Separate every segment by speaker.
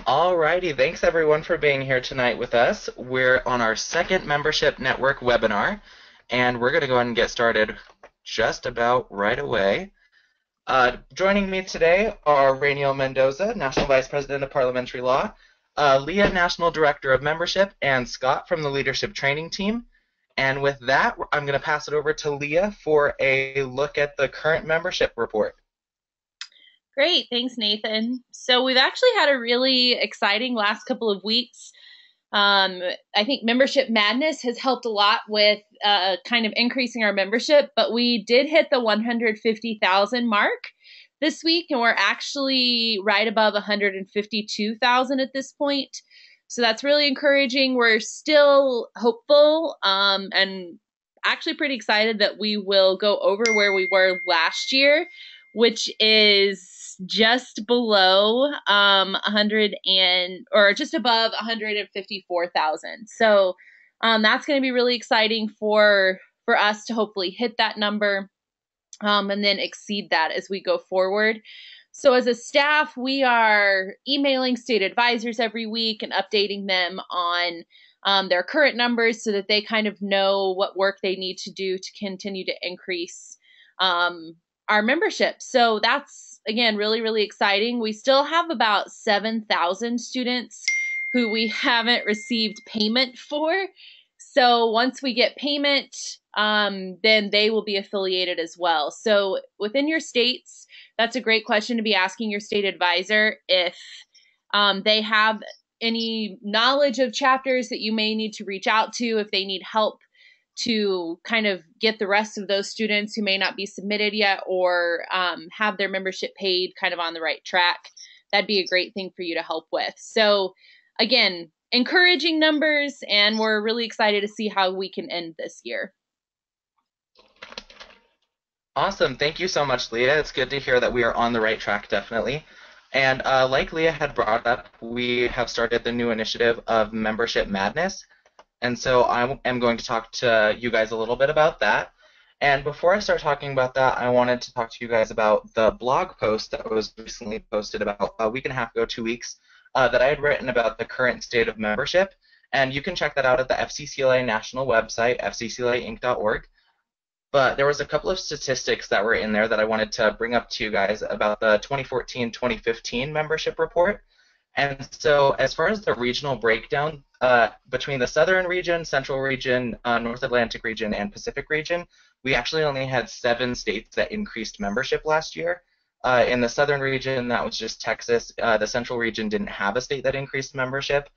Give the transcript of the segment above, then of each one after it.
Speaker 1: Alrighty, thanks everyone for being here tonight with us. We're on our second membership network webinar, and we're going to go ahead and get started just about right away. Joining me today are Rainiel Mendoza, National Vice President of Parliamentary Law, Leah, National Director of Membership, and Scott from the Leadership Training Team. And with that, I'm going to pass it over to Leah for a look at the current membership report.
Speaker 2: Great, thanks, Nathan. So we've actually had a really exciting last couple of weeks. I think Membership Madness has helped a lot with kind of increasing our membership, but we did hit the 150,000 mark this week, and we're actually right above 152,000 at this point. So that's really encouraging. We're still hopeful and actually pretty excited that we will go over where we were last year, which is just below 100 or just above 154,000. So that's going to be really exciting for us to hopefully hit that number and then exceed that as we go forward. So as a staff, we are emailing state advisors every week and updating them on their current numbers so that they kind of know what work they need to do to continue to increase our membership. So that's, again, really, really exciting. We still have about 7,000 students who we haven't received payment for. So once we get payment, then they will be affiliated as well. So within your states, that's a great question to be asking your state advisor if they have any knowledge of chapters that you may need to reach out to, if they need help to kind of get the rest of those students who may not be submitted yet or have their membership paid kind of on the right track. That'd be a great thing for you to help with. So again, encouraging numbers, and we're really excited to see how we can end this year.
Speaker 1: Awesome. Thank you so much, Leah. It's good to hear that we are on the right track, definitely. And like Leah had brought up, we have started the new initiative of Membership Madness. And so I am going to talk to you guys a little bit about that. And before I start talking about that, I wanted to talk to you guys about the blog post that was recently posted about a week and a half ago, 2 weeks, that I had written about the current state of membership. And you can check that out at the FCCLA national website, fcclainc.org. But there was a couple of statistics that were in there that I wanted to bring up to you guys about the 2014-2015 membership report. And so as far as the regional breakdown between the Southern region, Central region, North Atlantic region, and Pacific region, we actually only had 7 states that increased membership last year. In the Southern region, that was just Texas. The Central region didn't have a state that increased membership.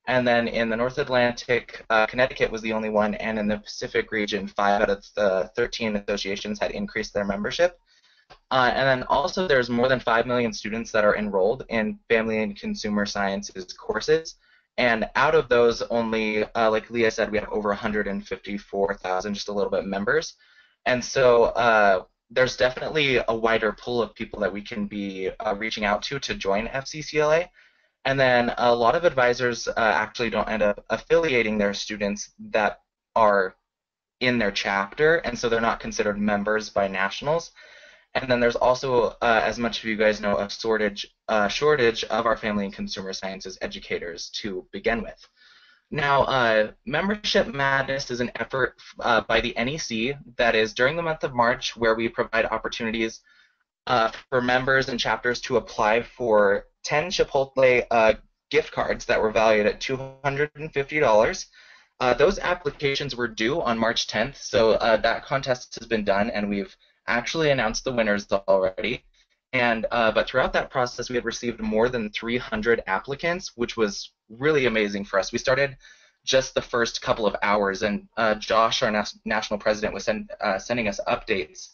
Speaker 1: And then in the North Atlantic, Connecticut was the only one, and in the Pacific region, 5 out of the 13 associations had increased their membership. And then also there's more than 5 million students that are enrolled in family and consumer sciences courses. And out of those, only, like Leah said, we have over 154,000, just a little bit, members. And so there's definitely a wider pool of people that we can be reaching out to join FCCLA. And then a lot of advisors actually don't end up affiliating their students that are in their chapter, and so they're not considered members by nationals. And then there's also, as much of you guys know, a shortage of our family and consumer sciences educators to begin with. Now, Membership Madness is an effort by the NEC that is during the month of March, where we provide opportunities for members and chapters to apply for 10 Chipotle gift cards that were valued at $250. Those applications were due on March 10th, so that contest has been done, and we've actually announced the winners already. And but throughout that process, we had received more than 300 applicants, which was really amazing for us. We started just the first couple of hours, and Josh, our national president, was sending us updates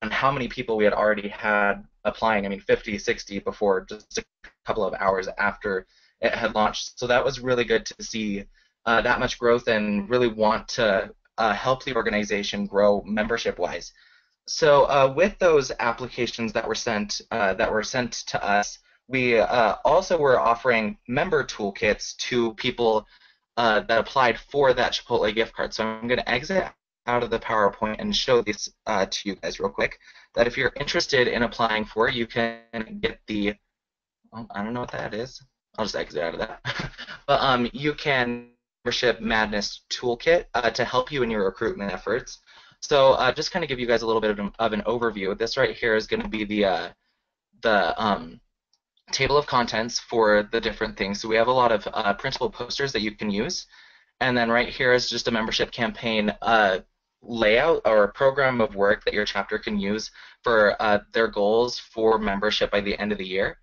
Speaker 1: on how many people we had already had applying. I mean, 50, 60 before just a couple of hours after it had launched. So that was really good to see that much growth, and really want to help the organization grow membership-wise. So with those applications that were sent to us, we also were offering member toolkits to people that applied for that Chipotle gift card. So I'm going to exit out of the PowerPoint and show this to you guys real quick. That if you're interested in applying for it, you can get the, oh, I don't know what that is. I'll just exit out of that. But you can membership madness toolkit to help you in your recruitment efforts. So just kind of give you guys a little bit of an overview. This right here is going to be the table of contents for the different things. So we have a lot of printable posters that you can use. And then right here is just a membership campaign layout or a program of work that your chapter can use for their goals for membership by the end of the year.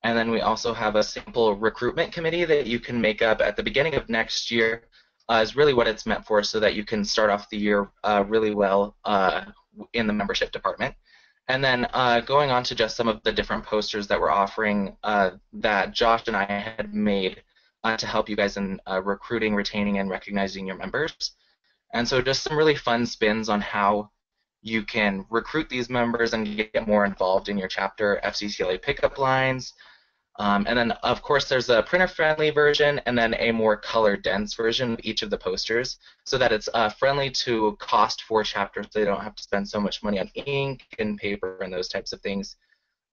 Speaker 1: And then we also have a simple recruitment committee that you can make up at the beginning of next year is really what it's meant for so that you can start off the year really well in the membership department. And then going on to just some of the different posters that we're offering that Josh and I had made to help you guys in recruiting, retaining, and recognizing your members. And so just some really fun spins on how you can recruit these members and get more involved in your chapter, FCCLA pickup lines. And then, of course, there's a printer-friendly version and then a more color-dense version of each of the posters so that it's friendly to cost for chapters. So they don't have to spend so much money on ink and paper and those types of things.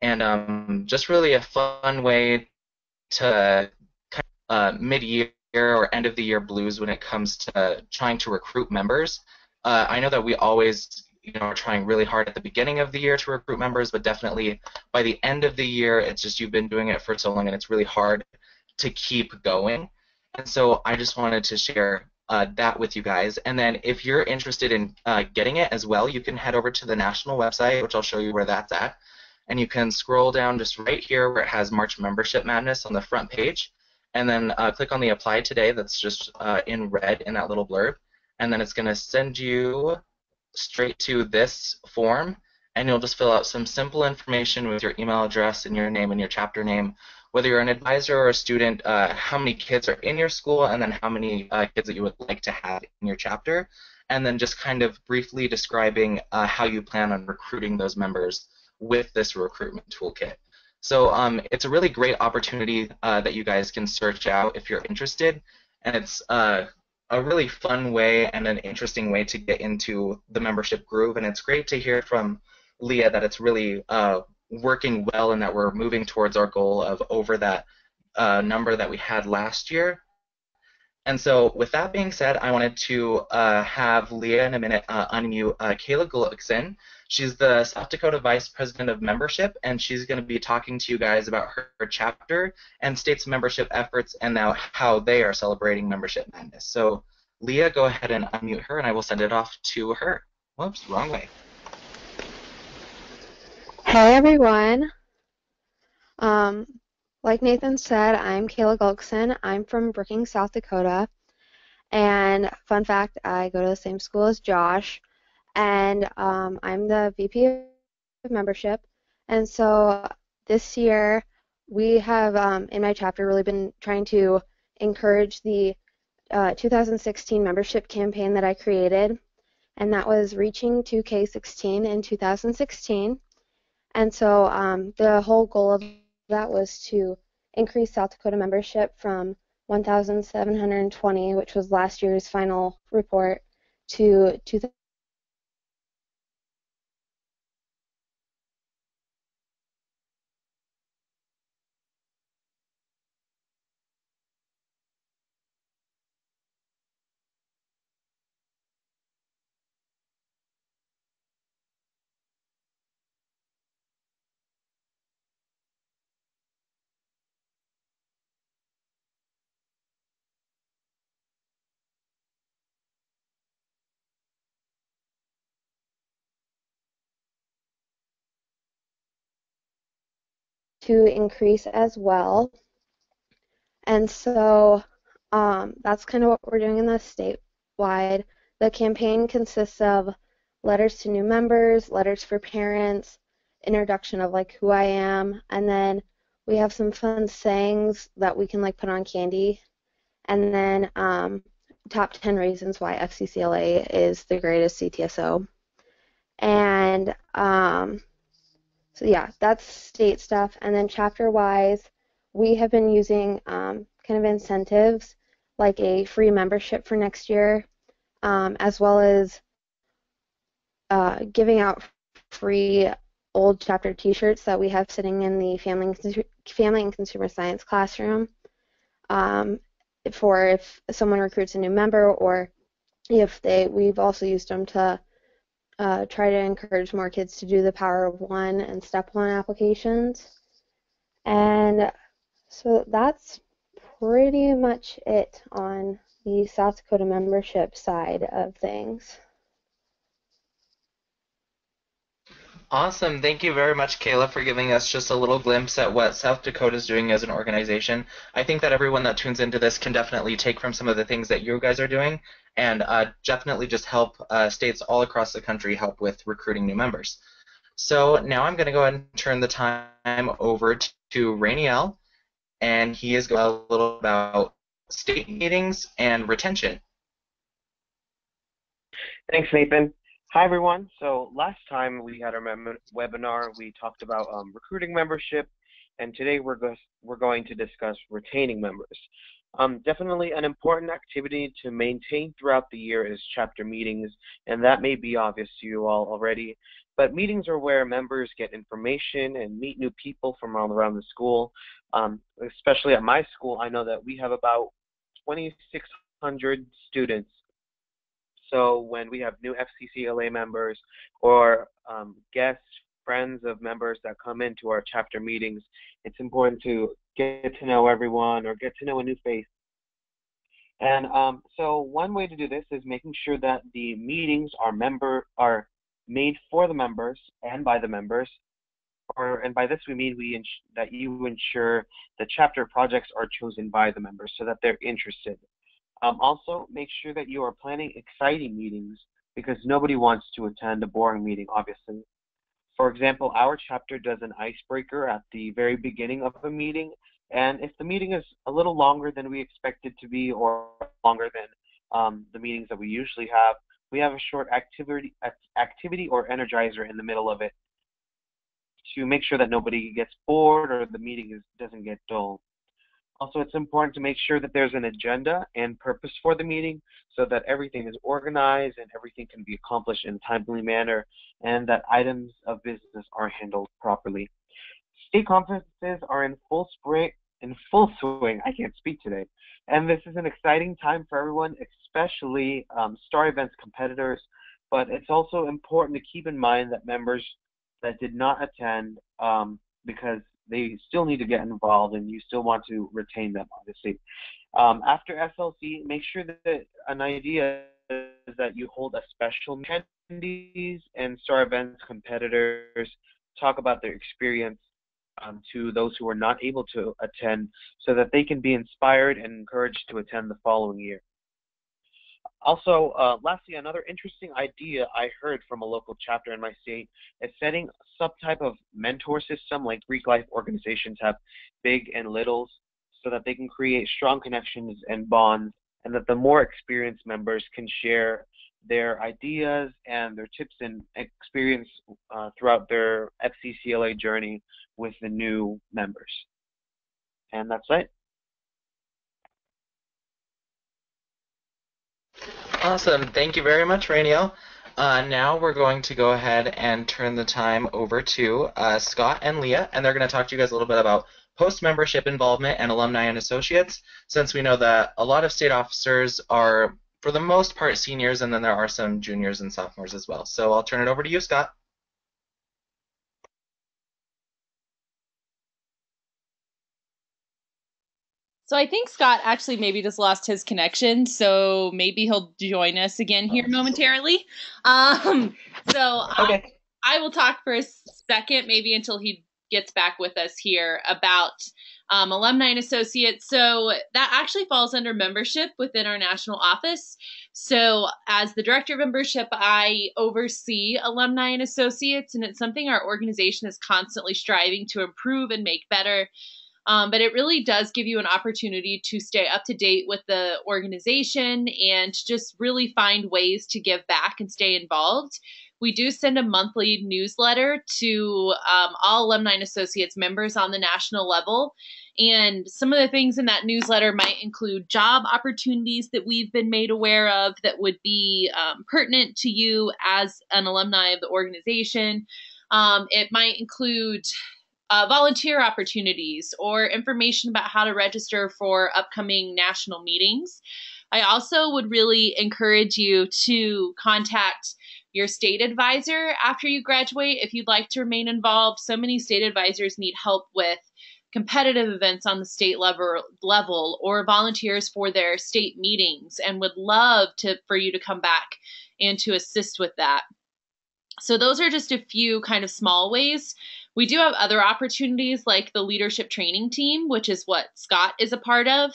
Speaker 1: And just really a fun way to mid-year or end-of-the-year blues when it comes to trying to recruit members. I know that we always are trying really hard at the beginning of the year to recruit members, but definitely by the end of the year, it's just you've been doing it for so long and it's really hard to keep going. And so I just wanted to share that with you guys. And then if you're interested in getting it as well, you can head over to the national website, which I'll show you where that's at. And you can scroll down just right here where it has March Membership Madness on the front page. And then click on the Apply Today that's just in red in that little blurb. And then it's going to send you straight to this form, and you'll just fill out some simple information with your email address and your name and your chapter name, whether you're an advisor or a student, how many kids are in your school, and then how many kids that you would like to have in your chapter, and then just kind of briefly describing how you plan on recruiting those members with this recruitment toolkit. So it's a really great opportunity that you guys can search out if you're interested, and it's a really fun way and an interesting way to get into the membership groove, and it's great to hear from Leah that it's really working well and that we're moving towards our goal of over that number that we had last year. And so with that being said, I wanted to have Leah in a minute unmute Kayla Gulliksen. She's the South Dakota Vice President of Membership, and she's going to be talking to you guys about her chapter and state's membership efforts and now how they are celebrating Membership Madness. So Leah, go ahead and unmute her, and I will send it off to her. Whoops, wrong way.
Speaker 3: Hey everyone. Like Nathan said, I'm Kayla Gulliksen. I'm from Brookings, South Dakota. And fun fact, I go to the same school as Josh. And I'm the VP of Membership. And so this year, we have, in my chapter, really been trying to encourage the 2016 membership campaign that I created. And that was reaching 2K16 in 2016. And so the whole goal of that was to increase South Dakota membership from 1,720, which was last year's final report, to 2,000. To increase as well. And so that's kind of what we're doing in the statewide. The campaign consists of letters to new members, letters for parents, introduction of like who I am, and then we have some fun sayings that we can like put on candy, and then top 10 reasons why FCCLA is the greatest CTSO. And so yeah, that's state stuff. And then chapter-wise, we have been using kind of incentives like a free membership for next year, as well as giving out free old chapter t-shirts that we have sitting in the family and consumer science classroom. for if someone recruits a new member, or if we've also used them to try to encourage more kids to do the Power of One and Step One applications. And so that's pretty much it on the South Dakota membership side of things.
Speaker 1: Awesome. Thank you very much, Kayla, for giving us just a little glimpse at what South Dakota is doing as an organization. I think that everyone that tunes into this can definitely take from some of the things that you guys are doing and definitely just help states all across the country help with recruiting new members. So now I'm going to go ahead and turn the time over to Rainiel, and he is going to talk a little about state meetings and retention.
Speaker 4: Thanks, Nathan. Hi, everyone. So last time we had our webinar, we talked about recruiting membership, and today we're going to discuss retaining members. Definitely an important activity to maintain throughout the year is chapter meetings, and that may be obvious to you all already, but meetings are where members get information and meet new people from all around the school. Especially at my school, I know that we have about 2,600 students. So when we have new FCCLA members or guests, friends of members that come into our chapter meetings, it's important to get to know everyone or get to know a new face. And so one way to do this is making sure that the meetings are made for the members and by the members. And by this we mean that you ensure the chapter projects are chosen by the members so that they're interested. Also, make sure that you are planning exciting meetings because nobody wants to attend a boring meeting, obviously. For example, our chapter does an icebreaker at the very beginning of a meeting, and if the meeting is a little longer than we expect it to be or longer than the meetings that we usually have, we have a short activity or energizer in the middle of it to make sure that nobody gets bored or the meeting doesn't get dull. Also, it's important to make sure that there's an agenda and purpose for the meeting so that everything is organized and everything can be accomplished in a timely manner and that items of business are handled properly. State conferences are in full swing. I can't speak today. And this is an exciting time for everyone, especially star events competitors. But it's also important to keep in mind that members that did not attend because they still need to get involved and you still want to retain them, obviously. After SLC, make sure that an idea is that you hold a special attendees and star events competitors talk about their experience to those who are not able to attend so that they can be inspired and encouraged to attend the following year. Also, lastly, another interesting idea I heard from a local chapter in my state is setting some type of mentor system like Greek life organizations have, big and littles, so that they can create strong connections and bonds, and that the more experienced members can share their ideas and their tips and experience throughout their FCCLA journey with the new members. And that's it.
Speaker 1: Awesome. Thank you very much, Rainiel. Now we're going to go ahead and turn the time over to Scott and Leah, and they're going to talk to you guys a little bit about post-membership involvement and Alumni and Associates, since we know that a lot of state officers are, for the most part, seniors, and then there are some juniors and sophomores as well. So I'll turn it over to you, Scott.
Speaker 2: So I think Scott actually maybe just lost his connection, so maybe he'll join us again here momentarily.
Speaker 4: Okay.
Speaker 2: I will talk for a second, maybe until he gets back with us here, about Alumni and Associates. So that actually falls under membership within our national office. So as the director of membership, I oversee Alumni and Associates, and it's something our organization is constantly striving to improve and make better. But it really does give you an opportunity to stay up to date with the organization and just really find ways to give back and stay involved. We do send a monthly newsletter to all Alumni and Associates members on the national level. And some of the things in that newsletter might include job opportunities that we've been made aware of that would be pertinent to you as an alumni of the organization. It might include volunteer opportunities or information about how to register for upcoming national meetings. I also would really encourage you to contact your state advisor after you graduate if you'd like to remain involved. So many state advisors need help with competitive events on the state level or volunteers for their state meetings and would love for you to come back and to assist with that. So those are just a few kind of small ways. We do have other opportunities like the leadership training team, which is what Scott is a part of.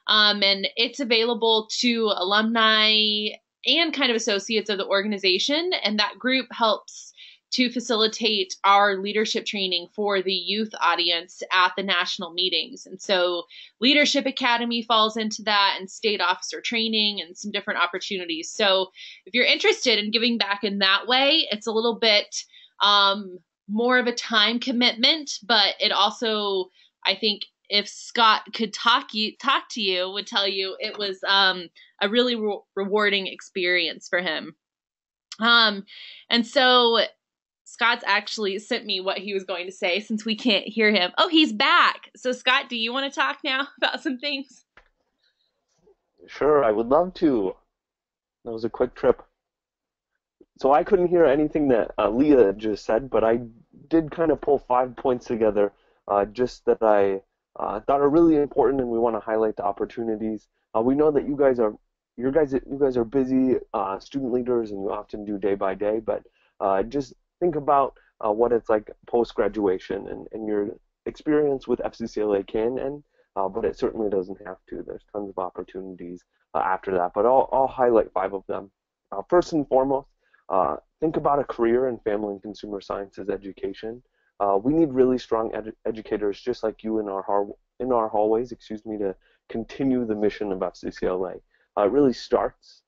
Speaker 2: And it's available to alumni and kind of associates of the organization. And that group helps to facilitate our leadership training for the youth audience at the national meetings. And so Leadership Academy falls into that, and state officer training and some different opportunities. So if you're interested in giving back in that way, it's a little bit more of a time commitment, but it also, I think, if Scott could talk to you, would tell you it was a really rewarding experience for him. And so Scott's actually sent me what he was going to say since we can't hear him. Oh, he's back. So Scott, do you want to talk now about some things?
Speaker 5: Sure, I would love to. That was a quick trip. So I couldn't hear anything that Leah just said, but I did kind of pull 5 points together just that I thought are really important, and we want to highlight the opportunities. We know that you guys are busy student leaders, and you often do day by day, but just think about what it's like post-graduation, and your experience with FCCLA can end, but it certainly doesn't have to. There's tons of opportunities after that, but I'll highlight 5 of them. First and foremost, think about a career in family and consumer sciences education. We need really strong educators just like you in our hallways, to continue the mission of FCCLA. It really starts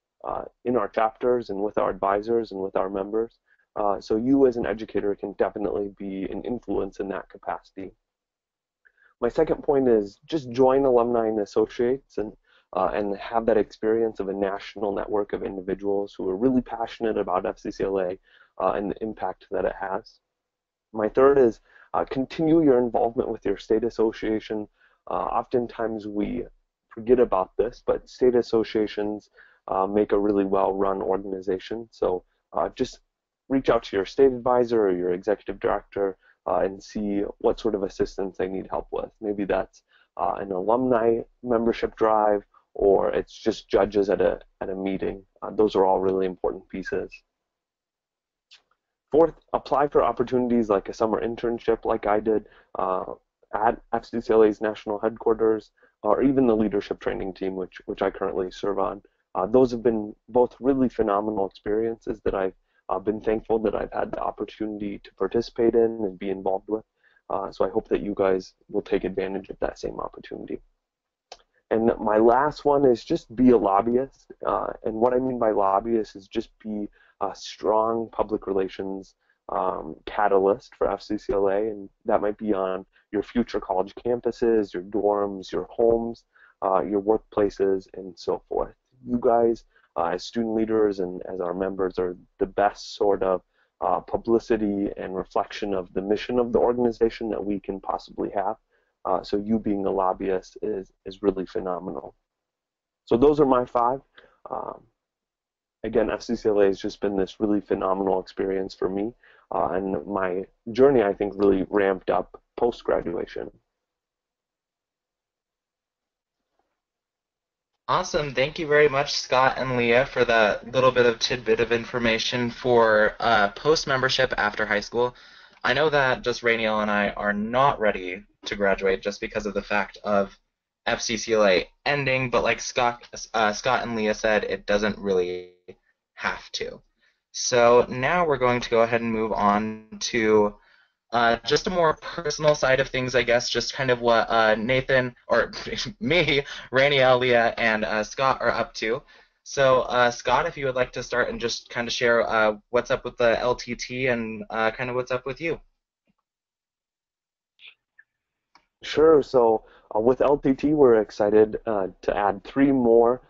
Speaker 5: in our chapters and with our advisors and with our members. So you as an educator can definitely be an influence in that capacity. My second point is just join Alumni and Associates and have that experience of a national network of individuals who are really passionate about FCCLA and the impact that it has. My third is continue your involvement with your state association. Oftentimes we forget about this, but state associations make a really well-run organization. So just reach out to your state advisor or your executive director and see what sort of assistance they need help with. Maybe that's an alumni membership drive, or it's just judges at a meeting. Those are all really important pieces. Fourth, apply for opportunities like a summer internship like I did at FCCLA's national headquarters, or even the leadership training team, which I currently serve on. Those have been both really phenomenal experiences that I've been thankful that I've had the opportunity to participate in and be involved with. So I hope that you guys will take advantage of that same opportunity. And my last one is just be a lobbyist. And what I mean by lobbyist is just be a strong public relations catalyst for FCCLA, and that might be on your future college campuses, your dorms, your homes, your workplaces, and so forth. You guys, as student leaders and as our members, are the best sort of publicity and reflection of the mission of the organization that we can possibly have. So you being a lobbyist is really phenomenal. So those are my 5. Again, FCCLA has just been this really phenomenal experience for me, and my journey, I think, really ramped up post-graduation.
Speaker 1: Awesome. Thank you very much, Scott and Leah, for that little bit of tidbit of information for post-membership after high school. I know that just Rainiel and I are not ready to graduate just because of the fact of FCCLA ending, but like Scott and Leah said, it doesn't really have to. So now we're going to go ahead and move on to just a more personal side of things, I guess, just kind of what Nathan, or me, Rainiel, Leah, and Scott are up to. So Scott, if you would like to start and just kind of share what's up with the LTT and kind of what's up with you.
Speaker 5: Sure. So with LTT, we're excited to add 3 more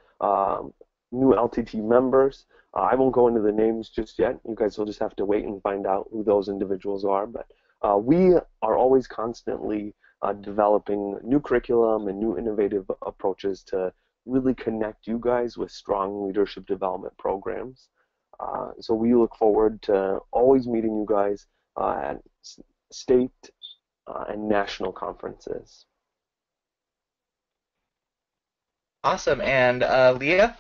Speaker 5: new LTT members. I won't go into the names just yet. You guys will just have to wait and find out who those individuals are. But We are always constantly developing new curriculum and new innovative approaches to really connect you guys with strong leadership development programs. So we look forward to always meeting you guys at state and national conferences.
Speaker 1: Awesome. And Leah?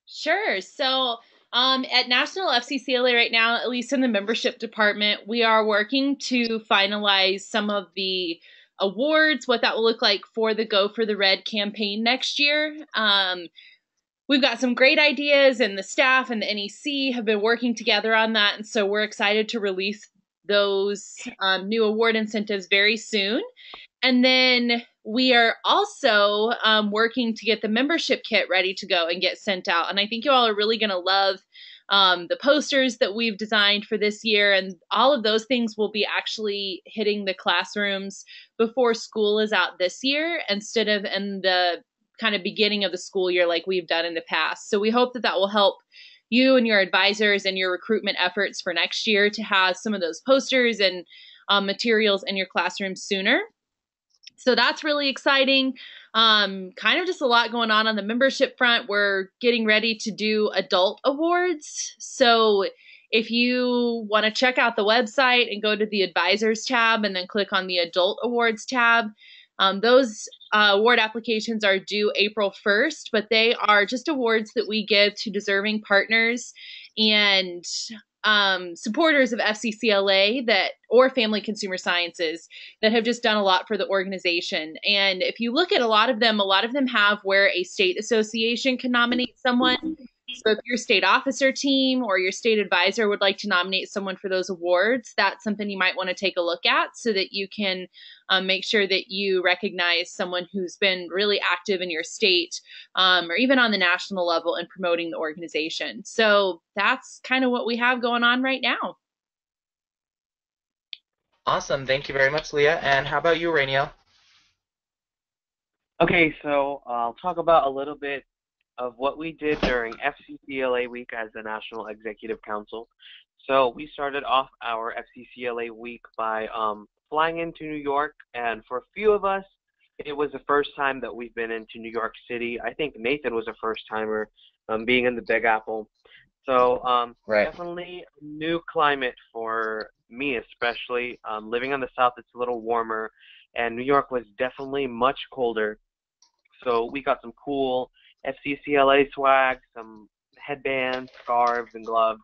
Speaker 2: Sure. So, at National FCCLA right now, at least in the membership department, we are working to finalize some of the awards, what that will look like for the Go for the Red campaign next year. We've got some great ideas, and the staff and the NEC have been working together on that, and so we're excited to release those new award incentives very soon. And then we are also working to get the membership kit ready to go and get sent out. And I think you all are really going to love the posters that we've designed for this year. And all of those things will be actually hitting the classrooms before school is out this year instead of in the kind of beginning of the school year like we've done in the past. So we hope that that will help you and your advisors and your recruitment efforts for next year to have some of those posters and materials in your classroom sooner. So that's really exciting. Kind of just a lot going on the membership front. We're getting ready to do adult awards. So if you want to check out the website and go to the advisors tab and then click on the adult awards tab, those award applications are due April 1st, but they are just awards that we give to deserving partners and supporters of FCCLA or Family Consumer Sciences that have just done a lot for the organization. And if you look at a lot of them have where a state association can nominate someone. So if your state officer team or your state advisor would like to nominate someone for those awards, that's something you might want to take a look at so that you can make sure that you recognize someone who's been really active in your state or even on the national level in promoting the organization. So that's kind of what we have going on right now.
Speaker 1: Awesome. Thank you very much, Leah. And how about you, Rainiel?
Speaker 4: Okay, so I'll talk about a little bit of what we did during FCCLA week as the National Executive Council. So we started off our FCCLA week by flying into New York, and for a few of us, it was the first time that we've been into New York City. I think Nathan was a first-timer being in the Big Apple. So
Speaker 1: Right.
Speaker 4: definitely a new climate for me, especially. Living on the South, it's a little warmer, and New York was definitely much colder. So we got some cool FCCLA swag, some headbands, scarves, and gloves,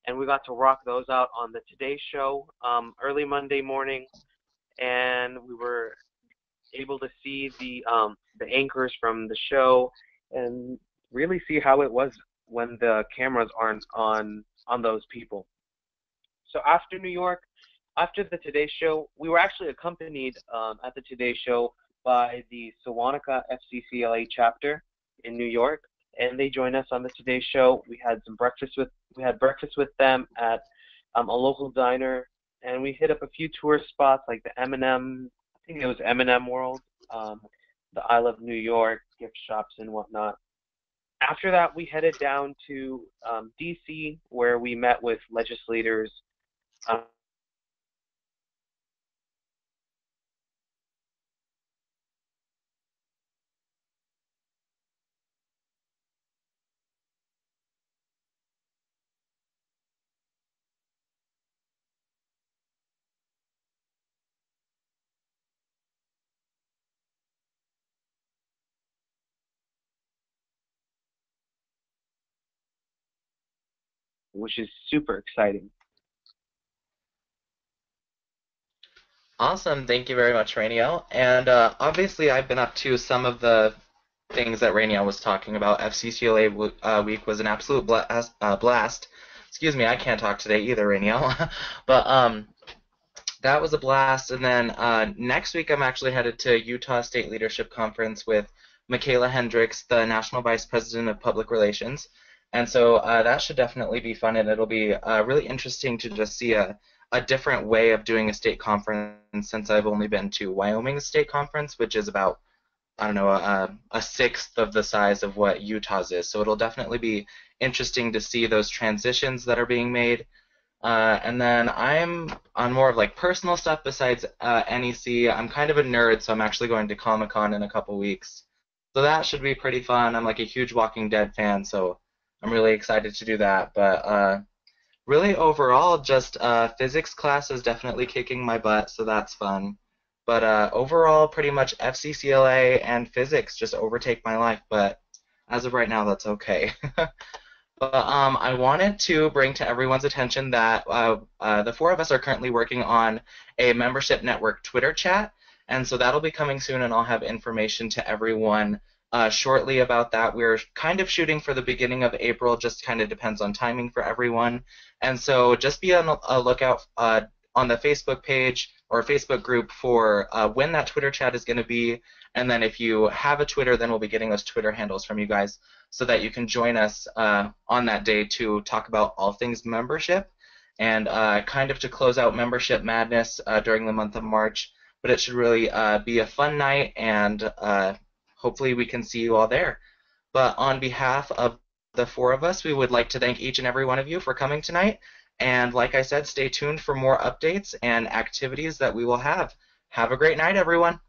Speaker 4: and we got to rock those out on the Today Show early Monday morning, and we were able to see the anchors from the show and really see how it was when the cameras aren't on those people. So after New York, after the Today Show, we were actually accompanied at the Today Show by the Sewanaka FCCLA chapter in New York, and they joined us on the Today Show. We had breakfast with them at a local diner, and we hit up a few tourist spots like the M&M, I think it was M&M World, the I Love New York gift shops and whatnot. After that, we headed down to DC, where we met with legislators. Which is super exciting.
Speaker 1: Awesome. Thank you very much, Rainiel. And obviously, I've been up to some of the things that Rainiel was talking about. FCCLA week was an absolute blast. Excuse me, I can't talk today either, Rainiel. But that was a blast. And then next week, I'm actually headed to Utah State Leadership Conference with Michaela Hendricks, the National Vice President of Public Relations. And so that should definitely be fun, and it'll be really interesting to just see a different way of doing a state conference, since I've only been to Wyoming's state conference, which is about, I don't know, a sixth of the size of what Utah's is. So it'll definitely be interesting to see those transitions that are being made. And then I'm on more of like personal stuff besides NEC. I'm kind of a nerd, so I'm actually going to Comic-Con in a couple weeks. So that should be pretty fun. I'm like a huge Walking Dead fan, so I'm really excited to do that. But really overall, just physics class is definitely kicking my butt, so that's fun. But overall, pretty much FCCLA and physics just overtake my life. But as of right now, that's okay. But I wanted to bring to everyone's attention that the four of us are currently working on a membership network Twitter chat, and so that'll be coming soon, and I'll have information to everyone shortly about that. We're kind of shooting for the beginning of April, just kind of depends on timing for everyone, and so just be on a lookout on the Facebook page or Facebook group for when that Twitter chat is going to be, and then if you have a Twitter, then we'll be getting those Twitter handles from you guys, so that you can join us on that day to talk about all things membership and kind of to close out Membership Madness during the month of March. But it should really be a fun night, and hopefully we can see you all there. But on behalf of the four of us, we would like to thank each and every one of you for coming tonight. And like I said, stay tuned for more updates and activities that we will have. Have a great night, everyone.